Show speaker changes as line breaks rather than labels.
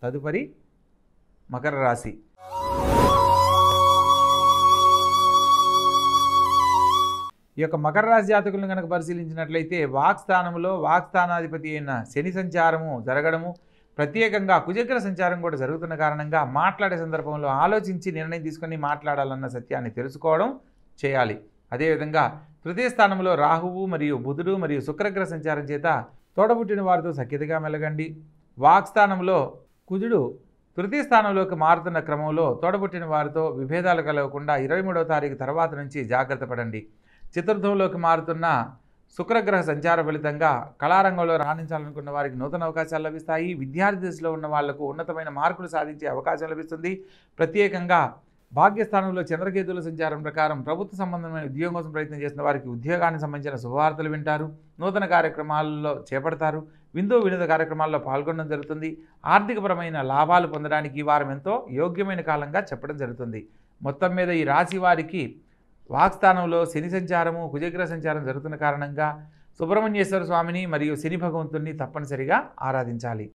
తదుపరి మకర రాశి. ఈ యొక్క మకర రాశి జాతకులను కనుక పరిశీలించినట్లయితే వాక్స్థానంలో వాక్స్థానాధిపతి అయిన శని సంచారము జరగడము, ప్రత్యేకంగా కుజగ్ర సంచారం కూడా జరుగుతున్న కారణంగా మాట్లాడే సందర్భంలో ఆలోచించి నిర్ణయం తీసుకొని మాట్లాడాలన్న సత్యాన్ని తెలుసుకోవడం చేయాలి. అదేవిధంగా తృతీయ స్థానంలో రాహువు మరియు బుధుడు మరియు శుక్రగ్ర సంచారం చేత తోడబుట్టిన వారితో సఖ్యతగా మెలగండి. వాక్స్థానంలో కుజుడు తృతీయ స్థానంలోకి మారుతున్న క్రమంలో తోడబుట్టిన వారితో విభేదాలు కలగకుండా 23వ తారీఖు తర్వాత నుంచి జాగ్రత్త పడండి. చతుర్థంలోకి మారుతున్న శుక్రగ్రహ సంచార ఫలితంగా కళారంగంలో రాణించాలనుకున్న వారికి నూతన అవకాశాలు లభిస్తాయి. విద్యార్థి దశలో ఉన్న వాళ్లకు ఉన్నతమైన మార్కులు సాధించే అవకాశం లభిస్తుంది. ప్రత్యేకంగా భాగ్యస్థానంలో చంద్రకేతుల సంచారం ప్రకారం ప్రభుత్వ సంబంధమైన ఉద్యోగం కోసం ప్రయత్నం చేసిన వారికి ఉద్యోగానికి సంబంధించిన శుభవార్తలు వింటారు. నూతన కార్యక్రమాల్లో చేపడతారు. వినోద కార్యక్రమాల్లో పాల్గొనడం జరుగుతుంది. ఆర్థికపరమైన లాభాలు పొందడానికి ఈ వారం ఎంతో యోగ్యమైన కాలంగా చెప్పడం జరుగుతుంది. మొత్తం మీద ఈ రాశి వారికి వాక్స్థానంలో శని సంచారము కుజగ్రహ సంచారం జరుగుతున్న కారణంగా సుబ్రహ్మణ్యేశ్వర స్వామిని మరియు శని భగవంతుణ్ణి తప్పనిసరిగా ఆరాధించాలి.